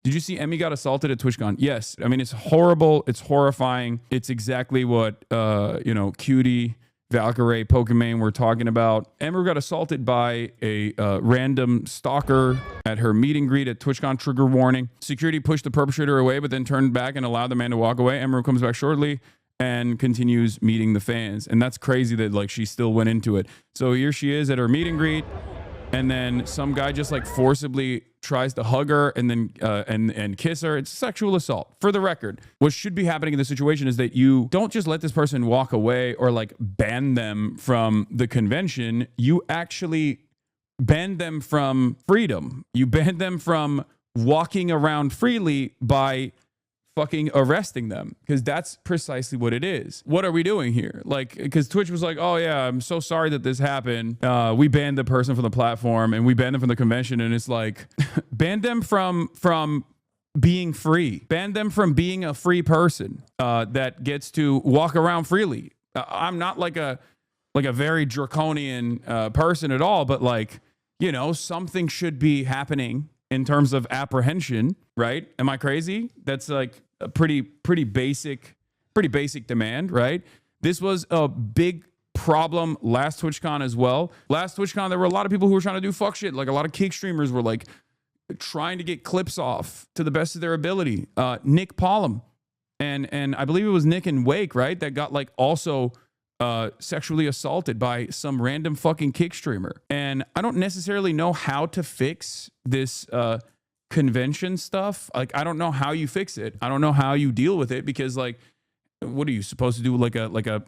Did you see Emmy got assaulted at TwitchCon? Yes. I mean, it's horrible. It's horrifying. It's exactly what, you know, Cutie, Valkyrie, Pokemon were talking about. Emiru got assaulted by a random stalker at her meet and greet at TwitchCon. Trigger warning. Security pushed the perpetrator away, but then turned back and allowed the man to walk away. Emiru comes back shortly and continues meeting the fans. And that's crazy that like she still went into it. So here she is at her meet and greet. And then some guy just like forcibly tries to hug her and then and kiss her. It's sexual assault. For the record, what should be happening in this situation is that you don't just let this person walk away or like ban them from the convention. You actually ban them from freedom. You ban them from walking around freely by fucking arresting them, because that's precisely what it is. What are we doing here? Like, because Twitch was like, oh yeah, I'm so sorry that this happened. We banned the person from the platform and we banned them from the convention. And it's like, ban them from being free. Ban them from being a free person that gets to walk around freely. I'm not like a very draconian person at all, but like, you know, something should be happening in terms of apprehension, right? Am I crazy? That's like a pretty basic demand, right? This was a big problem last TwitchCon as well. Last TwitchCon, there were a lot of people who were trying to do fuck shit. Like a lot of kick streamers were like trying to get clips off to the best of their ability. Nick Pollum and I believe it was Nick and Wake, right? That got like also sexually assaulted by some random fucking kick streamer. And I don't necessarily know how to fix this convention stuff. Like, I don't know how you fix it. I don't know how you deal with it, because like, what are you supposed to do? Like a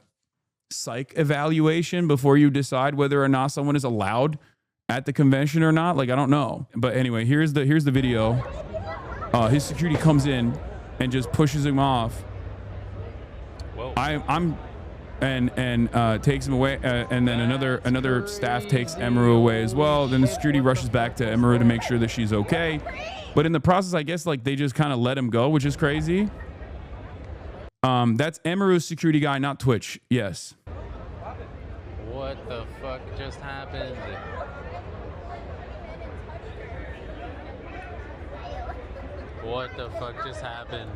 psych evaluation before you decide whether or not someone is allowed at the convention or not? Like, I don't know. But anyway, here's the video. His security comes in and just pushes him off. Whoa. And takes him away, and then another staff takes Emiru away as well. Then the security rushes back to Emiru to make sure that she's okay. But in the process, I guess like they just kind of let him go, which is crazy. That's Emiru's security guy, not Twitch. Yes. What the fuck just happened? What the fuck just happened?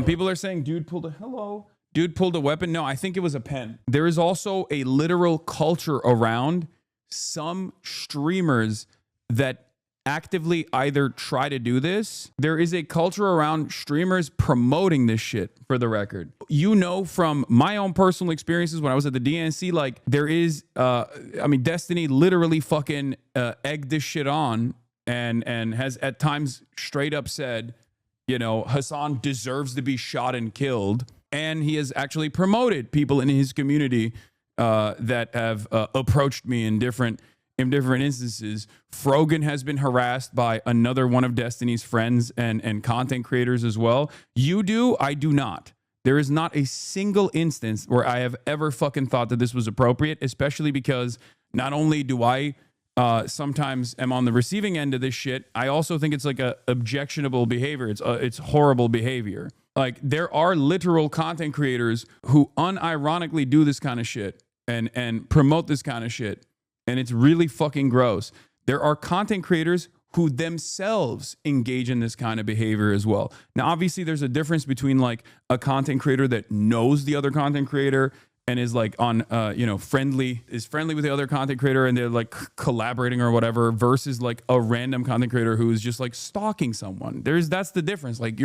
People are saying dude pulled a weapon. No, I think it was a pen. There is also a literal culture around some streamers that actively either try to do this. There is a culture around streamers promoting this shit, for the record. You know, from my own personal experiences when I was at the DNC, like there is, I mean, Destiny literally fucking egged this shit on and has at times straight up said, you know, Hasan deserves to be shot and killed. And he has actually promoted people in his community that have approached me in different instances. Frogan has been harassed by another one of Destiny's friends and content creators as well. You do, I do not. There is not a single instance where I have ever fucking thought that this was appropriate, especially because not only do I sometimes am on the receiving end of this shit, I also think it's like a objectionable behavior. It's horrible behavior. Like, there are literal content creators who unironically do this kind of shit and promote this kind of shit. And it's really fucking gross. There are content creators who themselves engage in this kind of behavior as well. Now, obviously, there's a difference between like a content creator that knows the other content creator and is like on, you know, friendly with the other content creator and they're like collaborating or whatever, versus like a random content creator who is just like stalking someone. That's the difference. Like,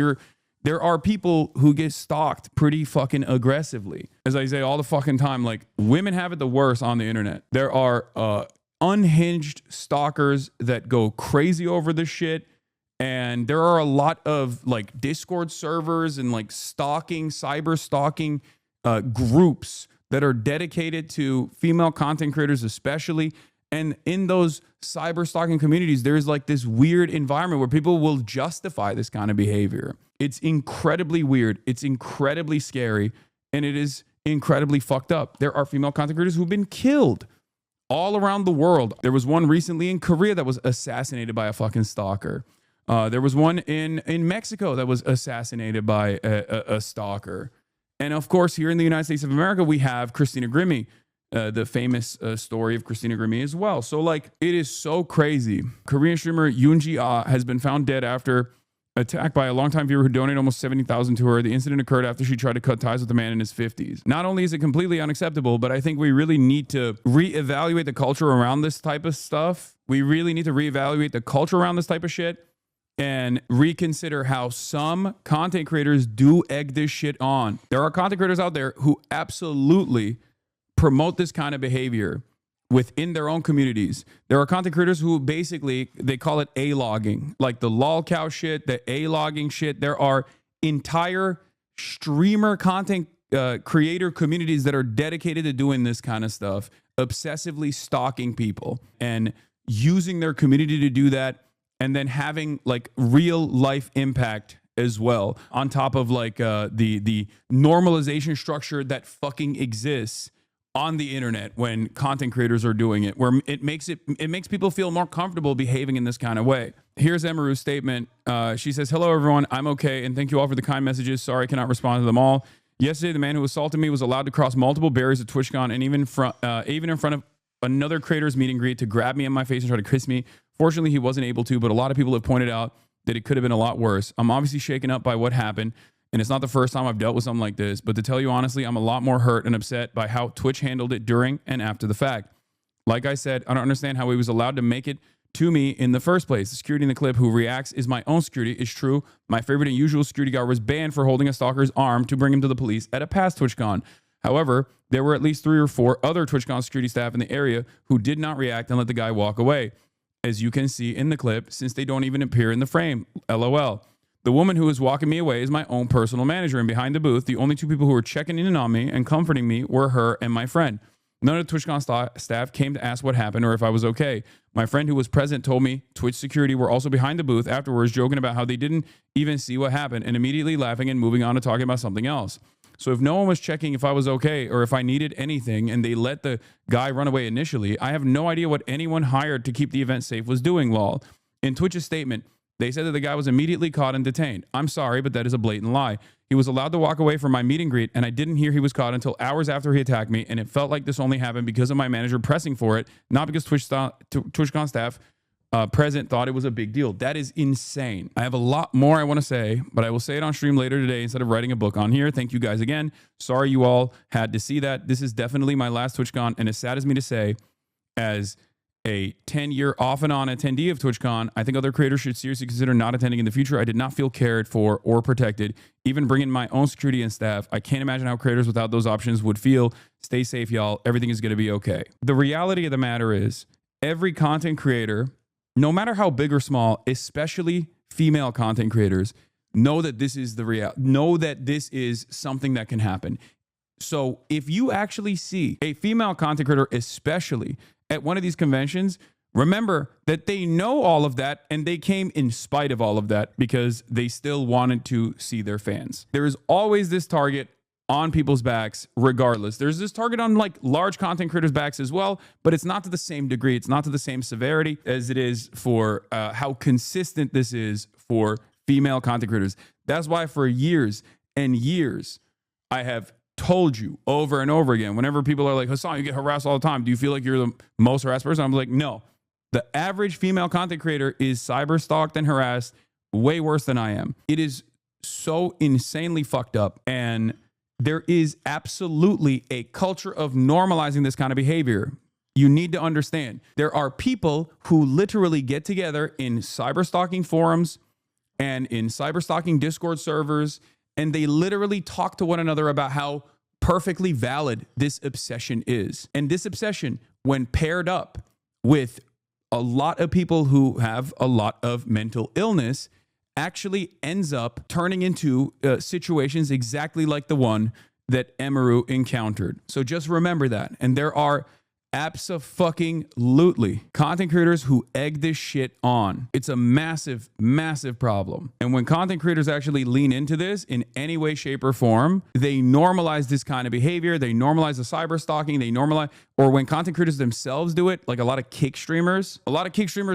there are people who get stalked pretty fucking aggressively. As I say all the fucking time, like, women have it the worst on the internet. There are unhinged stalkers that go crazy over this shit. And there are a lot of like Discord servers and like cyber stalking groups that are dedicated to female content creators especially. And in those cyber stalking communities, there's like this weird environment where people will justify this kind of behavior. It's incredibly weird. It's incredibly scary. And it is incredibly fucked up. There are female content creators who've been killed all around the world. There was one recently in Korea that was assassinated by a fucking stalker. There was one in Mexico that was assassinated by a stalker. And of course, here in the United States of America, we have Christina Grimmie, the famous story of Christina Grimmie as well. So like, it is so crazy. Korean streamer Yoonji Ah has been found dead after attacked by a longtime viewer who donated almost 70,000 to her. The incident occurred after she tried to cut ties with a man in his 50s. Not only is it completely unacceptable, but I think we really need to reevaluate the culture around this type of stuff. We really need to reevaluate the culture around this type of shit and reconsider how some content creators do egg this shit on. There are content creators out there who absolutely promote this kind of behavior within their own communities. There are content creators who basically, they call it A-logging, like the lolcow shit, the A-logging shit. There are entire streamer content creator communities that are dedicated to doing this kind of stuff, obsessively stalking people and using their community to do that, and then having like real life impact as well, on top of like the normalization structure that fucking exists on the internet when content creators are doing it, where it makes people feel more comfortable behaving in this kind of way. Here's EMIRU'S statement. She says, "Hello everyone, I'm okay, and thank you all for the kind messages. Sorry I cannot respond to them all. Yesterday, the man who assaulted me was allowed to cross multiple barriers at TwitchCon and even in front of another creator's meet and greet to grab me in my face and try to kiss me. Fortunately, he wasn't able to, but a lot of people have pointed out that it could have been a lot worse. I'm obviously shaken up by what happened, and it's not the first time I've dealt with something like this, but to tell you honestly, I'm a lot more hurt and upset by how Twitch handled it during and after the fact. Like I said, I don't understand how he was allowed to make it to me in the first place. The security in the clip who reacts is my own security. It's true. My favorite and usual security guard was banned for holding a stalker's arm to bring him to the police at a past TwitchCon. However, there were at least 3 or 4 other TwitchCon security staff in the area who did not react and let the guy walk away, as you can see in the clip, since they don't even appear in the frame. LOL. The woman who was walking me away is my own personal manager, and behind the booth, the only 2 people who were checking in on me and comforting me were her and my friend. None of the TwitchCon staff came to ask what happened or if I was okay. My friend who was present told me Twitch security were also behind the booth afterwards, joking about how they didn't even see what happened and immediately laughing and moving on to talking about something else. So if no one was checking if I was okay or if I needed anything and they let the guy run away initially, I have no idea what anyone hired to keep the event safe was doing, lol. In Twitch's statement, they said that the guy was immediately caught and detained. I'm sorry, but that is a blatant lie. He was allowed to walk away from my meet and greet, and I didn't hear he was caught until hours after he attacked me, and it felt like this only happened because of my manager pressing for it, not because TwitchCon staff present thought it was a big deal. That is insane. I have a lot more I want to say, but I will say it on stream later today instead of writing a book on here. Thank you guys again. Sorry you all had to see that. This is definitely my last TwitchCon, and as sad as me to say, as a 10-year off and on attendee of TwitchCon, I think other creators should seriously consider not attending in the future. I did not feel cared for or protected, even bringing my own security and staff. I can't imagine how creators without those options would feel. Stay safe, y'all. Everything is going to be okay. The reality of the matter is, every content creator, no matter how big or small, especially female content creators, know that this is the reality. Know that this is something that can happen. So if you actually see a female content creator, especially at one of these conventions, remember that they know all of that and they came in spite of all of that because they still wanted to see their fans. There is always this target on people's backs regardless. There's this target on like large content creators' backs as well, but it's not to the same degree. It's not to the same severity as it is for how consistent this is for female content creators. That's why for years and years, I have told you over and over again, whenever people are like, Hasan, you get harassed all the time. Do you feel like you're the most harassed person? I'm like, no. The average female content creator is cyber stalked and harassed way worse than I am. It is so insanely fucked up. And there is absolutely a culture of normalizing this kind of behavior. You need to understand. There are people who literally get together in cyber stalking forums and in cyber stalking Discord servers, and they literally talk to one another about how perfectly valid this obsession is. And this obsession, when paired up with a lot of people who have a lot of mental illness, actually ends up turning into situations exactly like the one that EMIRU encountered. So just remember that. And there are abso-fucking-lutely content creators who egg this shit on. It's a massive, massive problem. And when content creators actually lean into this in any way, shape, or form, they normalize this kind of behavior. They normalize the cyber stalking. They normalize, or when content creators themselves do it, like a lot of kick streamers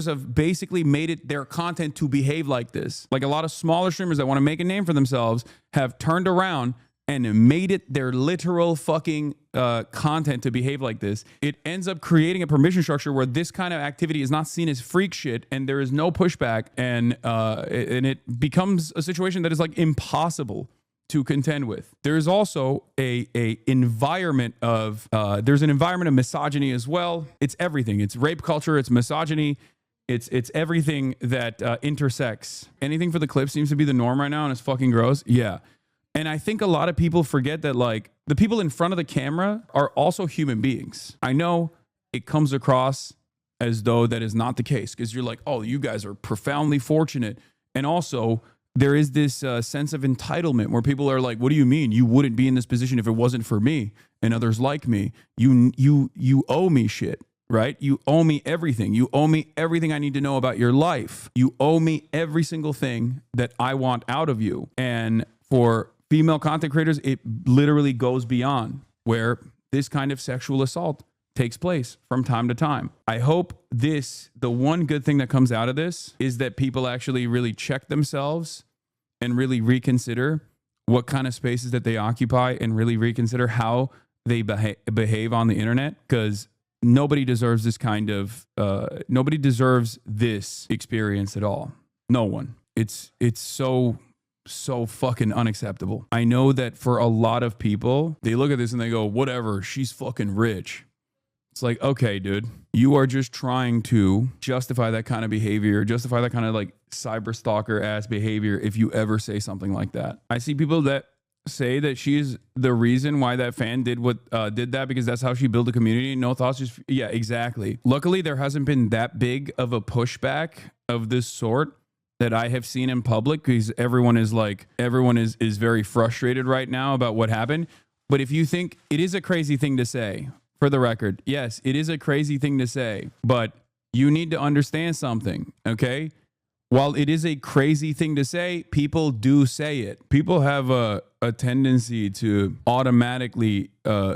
have basically made it their content to behave like this. Like a lot of smaller streamers that want to make a name for themselves have turned around and made it their literal fucking content to behave like this, it ends up creating a permission structure where this kind of activity is not seen as freak shit, and there is no pushback, and it becomes a situation that is like impossible to contend with. There's also a environment of there's an environment of misogyny as well. It's everything. It's rape culture. It's misogyny. It's everything that intersects. Anything for the clip seems to be the norm right now, and it's fucking gross. Yeah. And I think a lot of people forget that, like, the people in front of the camera are also human beings. I know it comes across as though that is not the case, because you're like, oh, you guys are profoundly fortunate. And also, there is this sense of entitlement where people are like, what do you mean? You wouldn't be in this position if it wasn't for me and others like me. You owe me shit, right? You owe me everything. You owe me everything I need to know about your life. You owe me every single thing that I want out of you. And for female content creators, it literally goes beyond where this kind of sexual assault takes place from time to time. I hope the one good thing that comes out of this is that people actually really check themselves and really reconsider what kind of spaces that they occupy and really reconsider how they behave on the internet, because nobody deserves this kind of, nobody deserves this experience at all. No one. It's so fucking unacceptable. I know that for a lot of people, they look at this and they go, whatever, she's fucking rich. It's like, okay, dude, you are just trying to justify that kind of behavior, justify that kind of like cyber stalker ass behavior if you ever say something like that. I see people that say that she's the reason why that fan did that because that's how she built a community. No thoughts, just, yeah, exactly. Luckily, there hasn't been that big of a pushback of this sort that I have seen in public, because everyone is very frustrated right now about what happened. But if you think it is a crazy thing to say, for the record, yes, it is a crazy thing to say, but you need to understand something, okay? While it is a crazy thing to say, people do say it. People have a tendency to automatically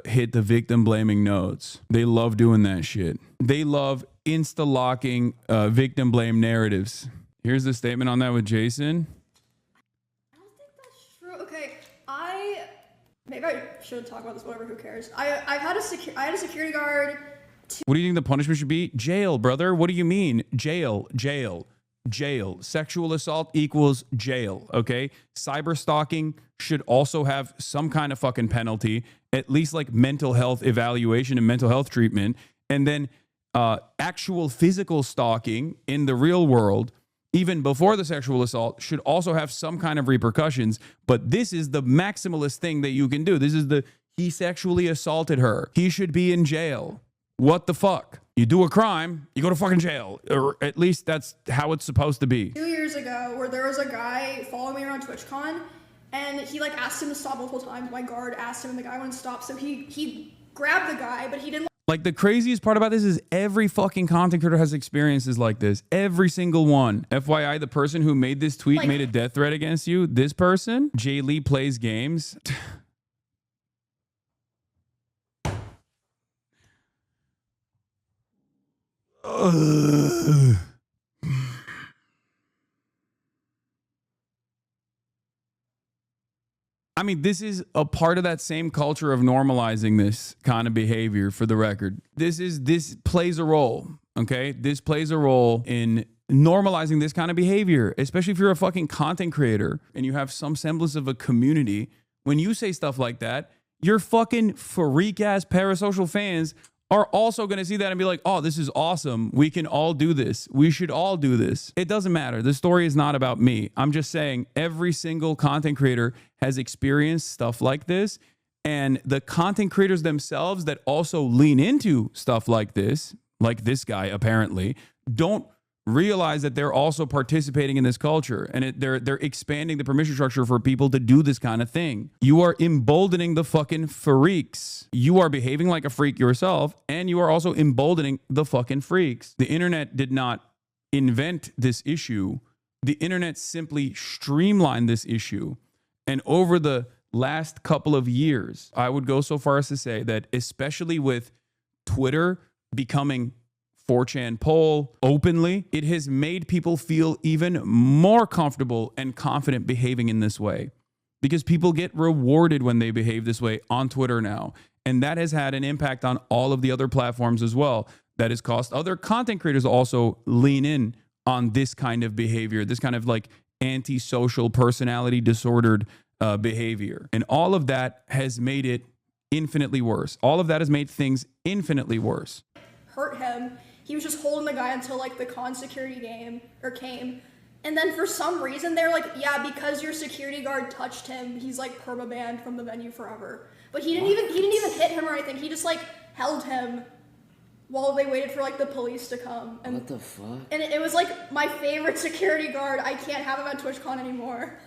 hit the victim blaming notes. They love doing that shit. They love insta-locking victim blame narratives. Here's the statement on that with Jason. I don't think that's true. Okay, maybe I should talk about this. Whatever, who cares? I had a security guard. What do you think the punishment should be? Jail, brother. What do you mean? Jail. Sexual assault equals jail. Okay. Cyber stalking should also have some kind of fucking penalty, at least like mental health evaluation and mental health treatment, and then actual physical stalking in the real world, even before the sexual assault, should also have some kind of repercussions. But this is the maximalist thing that you can do. This is he sexually assaulted her. He should be in jail. What the fuck? You do a crime, you go to fucking jail. Or at least that's how it's supposed to be. 2 years ago, where there was a guy following me around TwitchCon, and he like asked him to stop multiple times. My guard asked him, and the guy wouldn't stop. So he grabbed the guy, but he didn't. Like, the craziest part about this is every fucking content creator has experiences like this. Every single one. FYI, the person who made this tweet made a death threat against you. This person, Jay Lee Plays Games. I mean, this is a part of that same culture of normalizing this kind of behavior, for the record. This plays a role, okay? This plays a role in normalizing this kind of behavior, especially if you're a fucking content creator and you have some semblance of a community. When you say stuff like that, your fucking freak-ass parasocial fans are also going to see that and be like, oh, this is awesome. We can all do this. We should all do this. It doesn't matter. The story is not about me. I'm just saying every single content creator has experienced stuff like this. And the content creators themselves that also lean into stuff like this guy apparently, don't realize that they're also participating in this culture, and they're expanding the permission structure for people to do this kind of thing. You are emboldening the fucking freaks. You are behaving like a freak yourself, and you are also emboldening the fucking freaks. The internet did not invent this issue. The internet simply streamlined this issue. And over the last couple of years, I would go so far as to say that, especially with Twitter becoming 4chan poll openly, it has made people feel even more comfortable and confident behaving in this way. because people get rewarded when they behave this way on Twitter now. And that has had an impact on all of the other platforms as well. That has caused other content creators to also lean in on this kind of behavior, this kind of like antisocial personality disordered behavior. And all of that has made it infinitely worse. All of that has made things infinitely worse. Hurt him. He was just holding the guy until like the con security came. And then for some reason they're like, yeah, because your security guard touched him, he's like perma-banned from the venue forever. But he didn't even hit him or anything. He just like held him while they waited for like the police to come. And, what the fuck? And it was like my favorite security guard. I can't have him at TwitchCon anymore.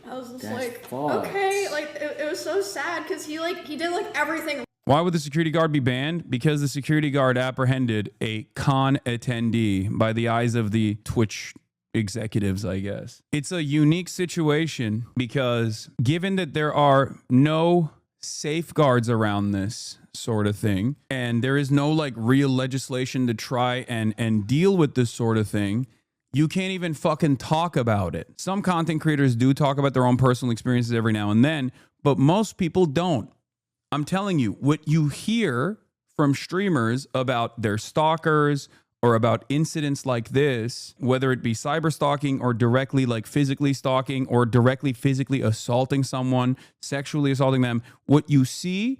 I was just like, okay, like it was so sad because he did like everything. Why would the security guard be banned? Because the security guard apprehended a con attendee by the eyes of the Twitch executives, I guess. It's a unique situation because given that there are no safeguards around this sort of thing, and there is no like real legislation to try and deal with this sort of thing, you can't even fucking talk about it. Some content creators do talk about their own personal experiences every now and then, but most people don't. I'm telling you, what you hear from streamers about their stalkers or about incidents like this, whether it be cyber stalking or directly like physically stalking or directly physically assaulting someone, sexually assaulting them, what you see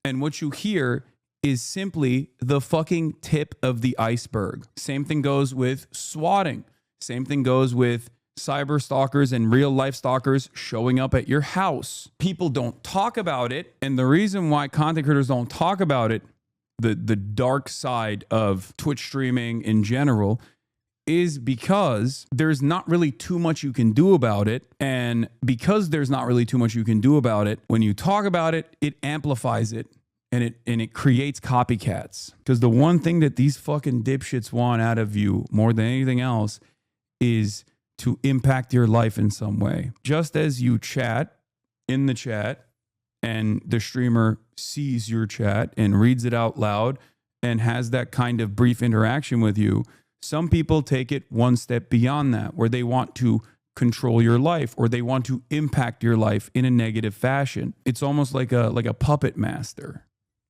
and what you hear is simply the fucking tip of the iceberg. Same thing goes with swatting. Same thing goes with cyber stalkers and real life stalkers showing up at your house. People don't talk about it. And the reason why content creators don't talk about it, the dark side of Twitch streaming in general, is because there's not really too much you can do about it. And because there's not really too much you can do about it, when you talk about it, it amplifies it. And it creates copycats. Because the one thing that these fucking dipshits want out of you more than anything else is to impact your life in some way. Just as you chat in the chat and the streamer sees your chat and reads it out loud and has that kind of brief interaction with you, some people take it one step beyond that, where they want to control your life or they want to impact your life in a negative fashion. It's almost like a puppet master.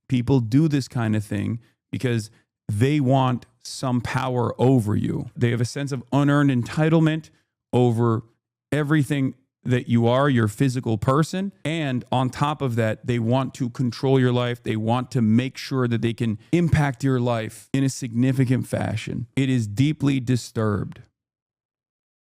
People do this kind of thing because they want some power over you. They have a sense of unearned entitlement over everything that you are, your physical person. And on top of that, they want to control your life. They want to make sure that they can impact your life in a significant fashion. It is deeply disturbed.